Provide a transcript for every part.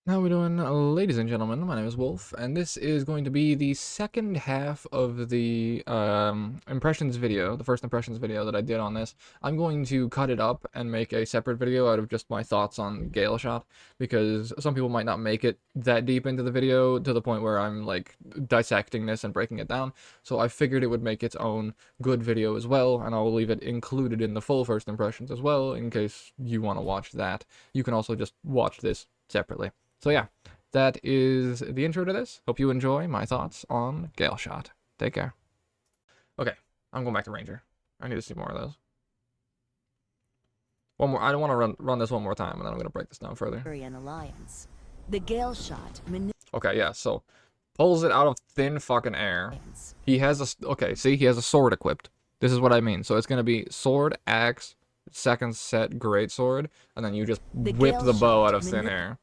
How we doing, ladies and gentlemen? My name is Wolf, and this is going to be the second half of the impressions video, the first impressions video that I did on this. I'm going to cut it up and make a separate video out of just my thoughts on Galeshot, because some people might not make it that deep into the video to the point where I'm like dissecting this and breaking it down. So I figured it would make its own good video as well, and I'll leave it included in the full first impressions as well in case you want to watch that. You can also just watch this separately. So yeah, that is the intro to this. Hope you enjoy my thoughts on Galeshot. Take care. Okay, I'm going back to Ranger. I need to see more of those. One more. I don't want to run this one more time, and then I'm gonna break this down further. Alliance. The Galeshot. Okay, yeah. So pulls it out of thin fucking air. He has a see, he has a sword equipped. This is what I mean. So it's gonna be sword, axe, second set great sword, and then you just whip the bow out of thin air.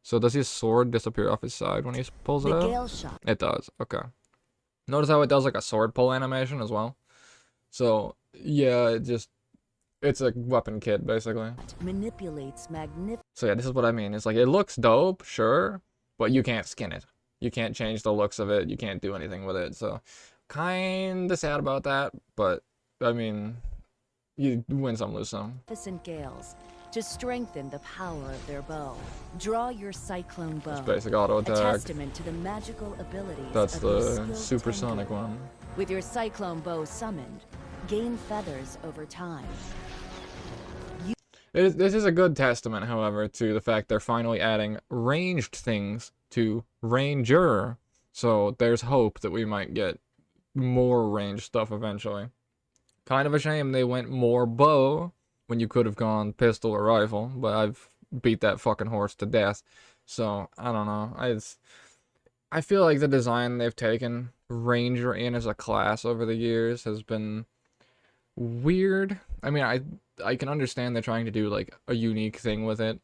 So does his sword disappear off his side when he pulls it out? Galeshot. It does, okay. Notice how it does like a sword pull animation as well? So, yeah, it's a weapon kit, basically. Manipulates So yeah, this is what I mean. It's like, it looks dope, sure, but you can't skin it. You can't change the looks of it, you can't do anything with it, so kinda sad about that, but, I mean, you win some, lose some. Gales. To strengthen the power of their bow, draw your cyclone bow. It's basic auto attack. A testament to the magical abilities. That's the supersonic one. With your cyclone bow summoned, gain feathers over time. This is a good testament, however, to the fact they're finally adding ranged things to Ranger. So there's hope that we might get more ranged stuff eventually. Kind of a shame they went more bow when you could have gone pistol or rifle, but I've beat that fucking horse to death. So, I don't know. I feel like the design they've taken Ranger in as a class over the years has been weird. I mean, I can understand they're trying to do, like, a unique thing with it,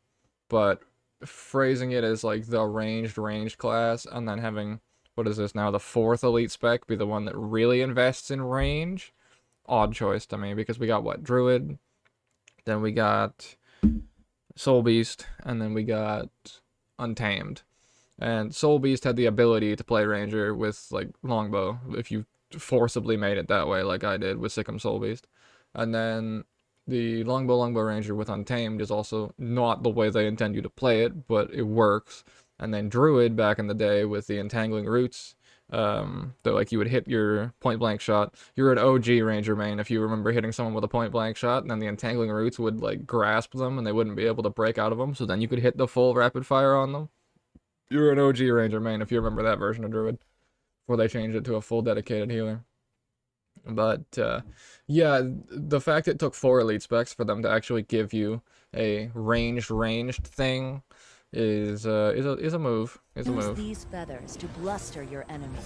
but phrasing it as, like, the ranged class, and then having, what is this now, the 4th elite spec be the one that really invests in range? Odd choice to me, because we got, what, Druid? Then we got Soul Beast, and then we got Untamed. And Soul Beast had the ability to play Ranger with, like, Longbow, if you forcibly made it that way, like I did with Sikkim Soul Beast. And then the Longbow Ranger with Untamed is also not the way they intend you to play it, but it works. And then Druid, back in the day, with the Entangling Roots, that like you would hit your point blank shot. You're an OG Ranger main if you remember hitting someone with a point blank shot, and then the Entangling Roots would like grasp them and they wouldn't be able to break out of them, so then you could hit the full rapid fire on them. You're an OG Ranger main if you remember that version of Druid, before they changed it to a full dedicated healer. But yeah, the fact it took 4 elite specs for them to actually give you a ranged thing is a move. Use these feathers to bluster your enemy,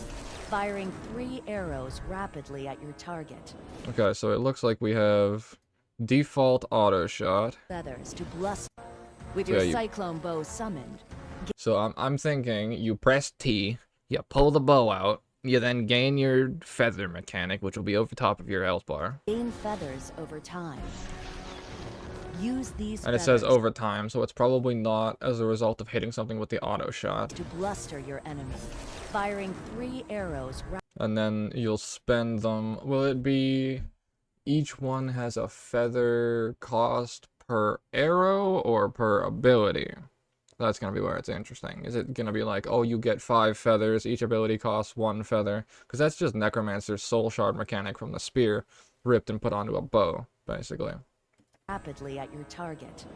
firing 3 arrows rapidly at your target. Okay, so it looks like we have default auto shot. Feathers to bluster with your cyclone bow summoned. So I'm thinking you press T, you pull the bow out, you then gain your feather mechanic, which will be over top of your health bar. Gain feathers over time. Use these and it says over time, so it's probably not as a result of hitting something with the auto shot. To bluster your enemy, firing 3 arrows. And then you'll spend them. Will it be each one has a feather cost per arrow or per ability? That's gonna be where it's interesting. Is it gonna be like, oh, you get 5 feathers, each ability costs 1 feather? Because that's just Necromancer's soul shard mechanic from the spear, ripped and put onto a bow, basically. Rapidly at your target.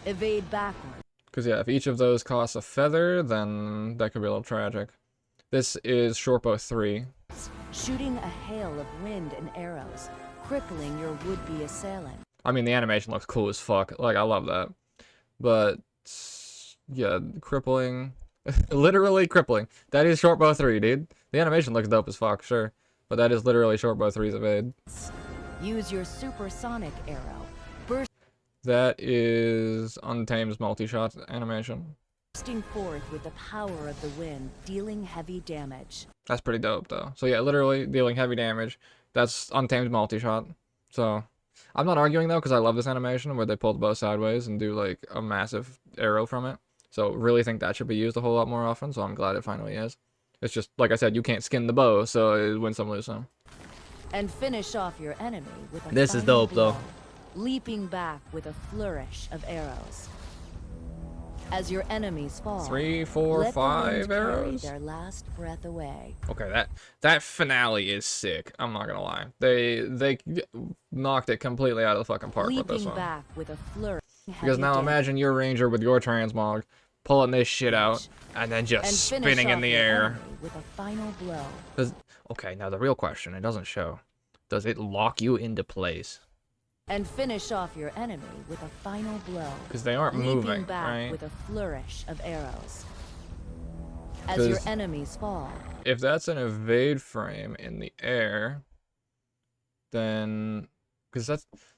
Evade backward. Because yeah, if each of those costs a feather, then that could be a little tragic. This is Shortbow 3. Shooting a hail of wind and arrows, crippling your would-be assailant. I mean, the animation looks cool as fuck. Like, I love that. But yeah, crippling. Literally crippling. That is Shortbow 3, dude. The animation looks dope as fuck, sure. But that is literally Shortbow 3's evade. Use your supersonic arrow. That is Untamed's multi-shot animation. Bursting forth with the power of the wind, dealing heavy damage. That's pretty dope, though. So yeah, literally dealing heavy damage. That's Untamed multi-shot. So I'm not arguing, though, because I love this animation where they pull the bow sideways and do, like, a massive arrow from it. So really think that should be used a whole lot more often, so I'm glad it finally is. It's just, like I said, you can't skin the bow, so it win some, lose some. And finish off your enemy with a This is final dope, though. blow, leaping back with a flourish of arrows. As your enemies fall, 3, 4, let the wind 5 carry arrows? their last breath away. Okay, that finale is sick. I'm not gonna lie. They knocked it completely out of the fucking park with this Leaping one. back with a flourish. Because now imagine your ranger with your transmog pulling this shit out and then just and spinning in the air. With a final blow. Okay, now the real question, it doesn't show. Does it lock you into place? And finish off your enemy with a final blow. Because they aren't leaping moving, back right? with a flourish of arrows. As your enemies fall. If that's an evade frame in the air, then because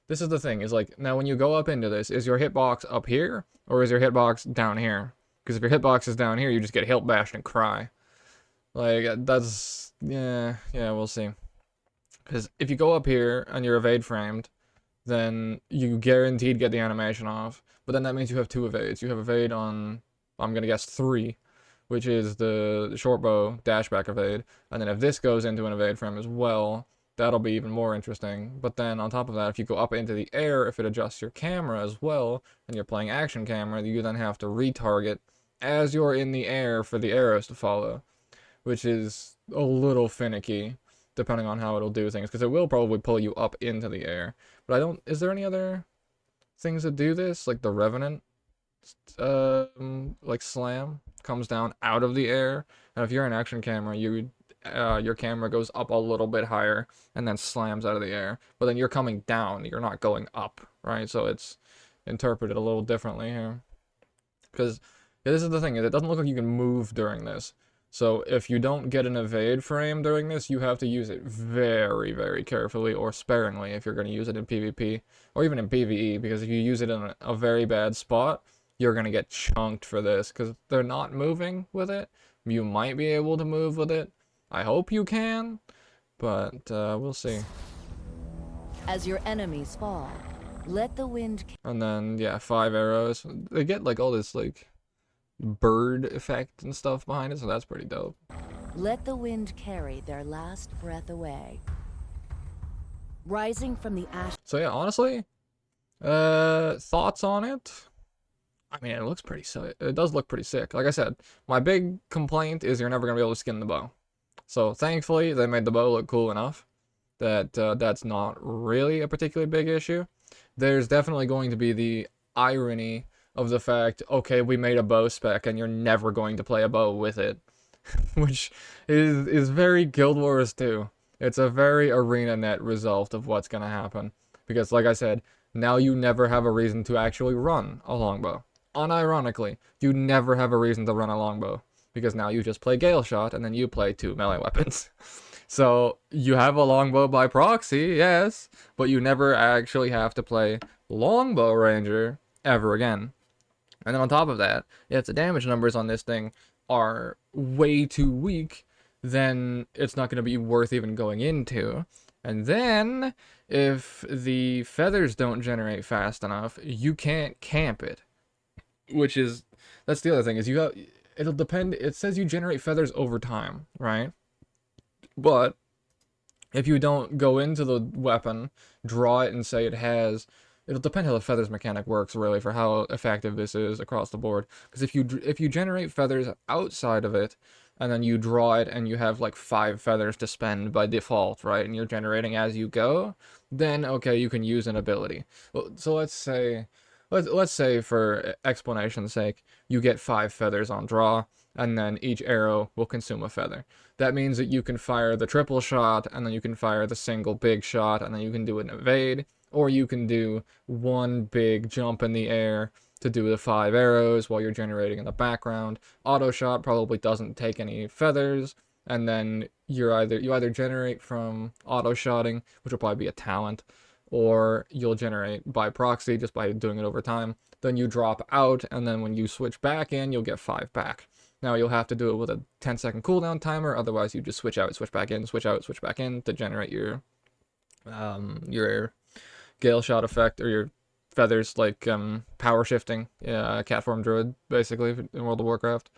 this is the thing, is like, now when you go up into this, is your hitbox up here or is your hitbox down here? Because if your hitbox is down here, you just get hilt bashed and cry. Like, that's, yeah, we'll see. Because if you go up here and you're evade framed, then you guaranteed get the animation off. But then that means you have 2 evades. You have evade on, I'm gonna guess 3, which is the short bow dashback evade. And then if this goes into an evade frame as well, that'll be even more interesting. But then on top of that, if you go up into the air, if it adjusts your camera as well, and you're playing action camera, you then have to retarget as you're in the air for the arrows to follow, which is a little finicky, depending on how it'll do things, because it will probably pull you up into the air. But I don't, is there any other things that do this? Like the Revenant, like slam, comes down out of the air, and if you're in action camera, your camera goes up a little bit higher and then slams out of the air, but then you're coming down, you're not going up, right? So it's interpreted a little differently here. Because this is the thing, is it doesn't look like you can move during this. So if you don't get an evade frame during this, you have to use it very, very carefully or sparingly if you're going to use it in PvP or even in PvE, because if you use it in a very bad spot, you're going to get chunked for this because they're not moving with it. You might be able to move with it. I hope you can, but we'll see. As your enemies fall, let the wind. And then, yeah, 5 arrows. They get like all this like bird effect and stuff behind it, so that's pretty dope. Let the wind carry their last breath away. Rising from the ash. So yeah, honestly, thoughts on it? I mean, it looks pretty sick. It does look pretty sick. Like I said, my big complaint is you're never gonna be able to skin the bow. So thankfully, they made the bow look cool enough that that's not really a particularly big issue. There's definitely going to be the irony of the fact, okay, we made a bow spec and you're never going to play a bow with it, which is very Guild Wars 2. It's a very ArenaNet result of what's gonna happen, because like I said, now you never have a reason to actually run a longbow. Unironically, you never have a reason to run a longbow, because now you just play Galeshot and then you play 2 melee weapons. So you have a longbow by proxy, yes, but you never actually have to play longbow ranger ever again. And then on top of that, if the damage numbers on this thing are way too weak, then it's not going to be worth even going into. And then, if the feathers don't generate fast enough, you can't camp it. Which is, that's the other thing, is it'll depend, it says you generate feathers over time, right? But, if you don't go into the weapon, draw it and say it has, it'll depend how the feathers mechanic works, really, for how effective this is across the board. Because if you generate feathers outside of it, and then you draw it and you have like 5 feathers to spend by default, right? And you're generating as you go, then okay, you can use an ability. Well, so let's say for explanation's sake, you get 5 feathers on draw, and then each arrow will consume a feather. That means that you can fire the triple shot, and then you can fire the single big shot, and then you can do an evade, or you can do one big jump in the air to do the 5 arrows while you're generating in the background. Auto shot probably doesn't take any feathers, and then you either generate from auto shotting, which will probably be a talent, or you'll generate by proxy just by doing it over time. Then you drop out, and then when you switch back in, you'll get 5 back. Now you'll have to do it with a 10-second cooldown timer, otherwise you just switch out, switch back in, switch out, switch back in to generate your Galeshot effect, or your feathers, like power shifting, cat form druid, basically, in World of Warcraft,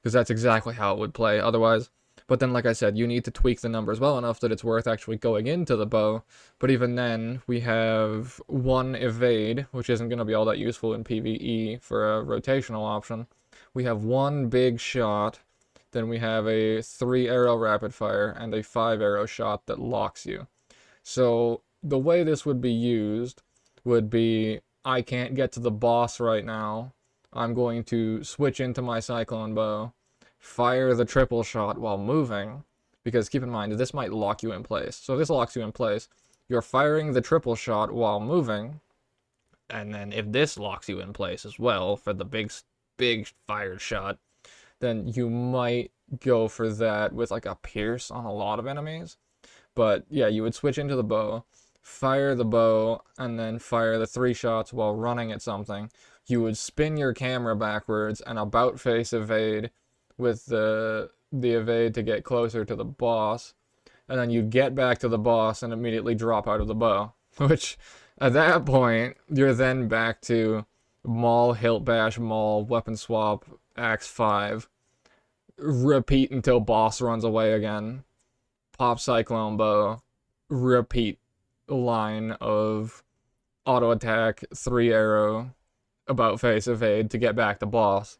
because that's exactly how it would play otherwise. But then, like I said, you need to tweak the numbers well enough that it's worth actually going into the bow. But even then, we have one evade, which isn't going to be all that useful in PvE for a rotational option. We have one big shot, then we have a 3-arrow rapid fire, and a 5-arrow shot that locks you. So the way this would be used would be, I can't get to the boss right now. I'm going to switch into my Cyclone Bow, fire the triple shot while moving, because keep in mind, this might lock you in place. So if this locks you in place, you're firing the triple shot while moving, and then if this locks you in place as well for the big fired shot, then you might go for that with like a pierce on a lot of enemies. But yeah, you would switch into the bow, fire the bow, and then fire the 3 shots while running at something. You would spin your camera backwards and about face evade with the evade to get closer to the boss. And then you'd get back to the boss and immediately drop out of the bow. Which, at that point, you're then back to Maul, Hilt Bash, Maul, Weapon Swap, Axe 5. Repeat until boss runs away again. Pop Cyclone Bow, repeat line of auto attack, 3-arrow, about face evade to get back to boss.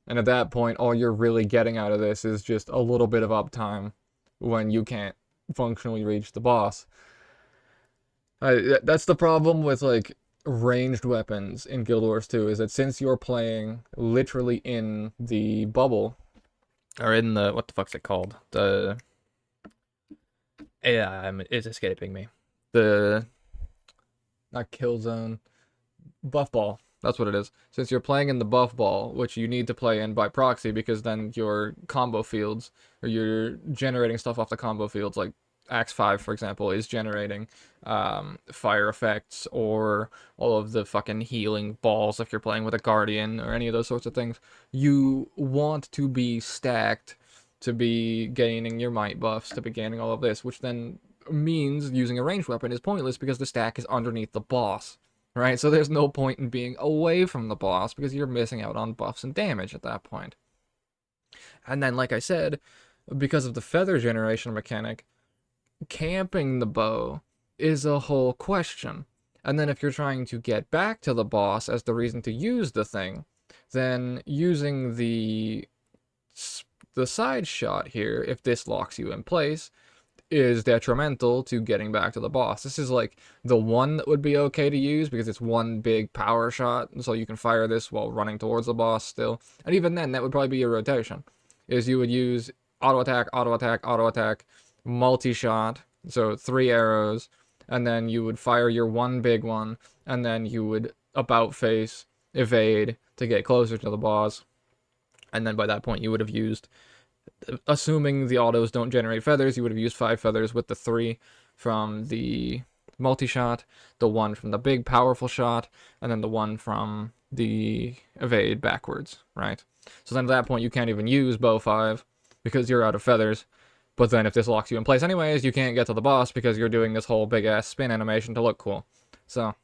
And at that point, all you're really getting out of this is just a little bit of uptime when you can't functionally reach the boss. That's the problem with like ranged weapons in Guild Wars 2, is that since you're playing literally in the bubble, or in the, what the fuck's it called? It's escaping me. Not kill zone, buff ball. That's what it is. Since you're playing in the buff ball, which you need to play in by proxy, because then your combo fields, or you're generating stuff off the combo fields, like Axe 5, for example, is generating fire effects, or all of the fucking healing balls if you're playing with a Guardian, or any of those sorts of things. You want to be stacked to be gaining your might buffs, to be gaining all of this, which then means using a ranged weapon is pointless because the stack is underneath the boss, right? So there's no point in being away from the boss because you're missing out on buffs and damage at that point. And then, like I said, because of the feather generation mechanic, camping the bow is a whole question. And then if you're trying to get back to the boss as the reason to use the thing, then using the side shot here, if this locks you in place, is detrimental to getting back to the boss. This is like the one that would be okay to use because it's one big power shot, so you can fire this while running towards the boss still. And even then, that would probably be your rotation, is you would use auto attack, auto attack, auto attack, multi-shot, so 3 arrows, and then you would fire your one big one, and then you would about face, evade to get closer to the boss. And then by that point, you would have used, assuming the autos don't generate feathers, you would have used 5 feathers with the 3 from the multi-shot, the 1 from the big powerful shot, and then the 1 from the evade backwards, right? So then at that point, you can't even use bow 5 because you're out of feathers. But then if this locks you in place anyways, you can't get to the boss because you're doing this whole big-ass spin animation to look cool. So,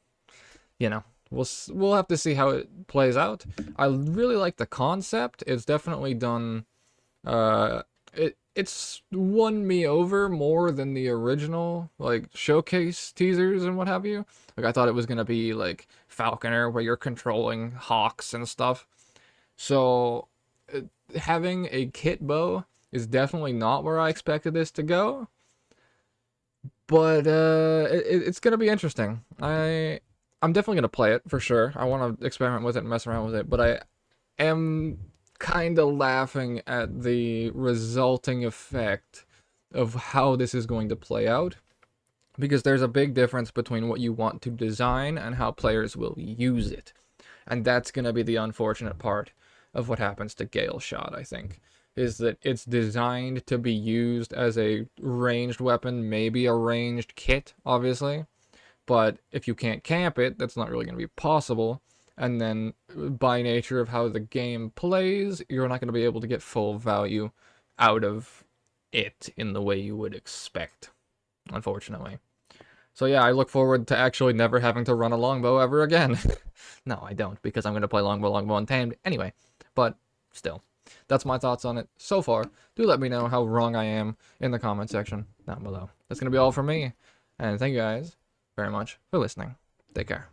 you know, we'll have to see how it plays out. I really like the concept. It's definitely done. It's won me over more than the original like showcase teasers and what have you. Like I thought it was gonna be like Falconer, where you're controlling hawks and stuff. So having a kit bow is definitely not where I expected this to go. But it's gonna be interesting. I'm definitely gonna play it for sure. I want to experiment with it and mess around with it, but I am kind of laughing at the resulting effect of how this is going to play out, because there's a big difference between what you want to design and how players will use it, and that's gonna be the unfortunate part of what happens to Galeshot, I think, is that it's designed to be used as a ranged weapon, maybe a ranged kit, obviously. But if you can't camp it, that's not really going to be possible. And then by nature of how the game plays, you're not going to be able to get full value out of it in the way you would expect, unfortunately. So yeah, I look forward to actually never having to run a longbow ever again. No, I don't, because I'm going to play longbow, untamed anyway. But still, that's my thoughts on it so far. Do let me know how wrong I am in the comment section down below. That's going to be all from me. And thank you guys very much for listening. Take care.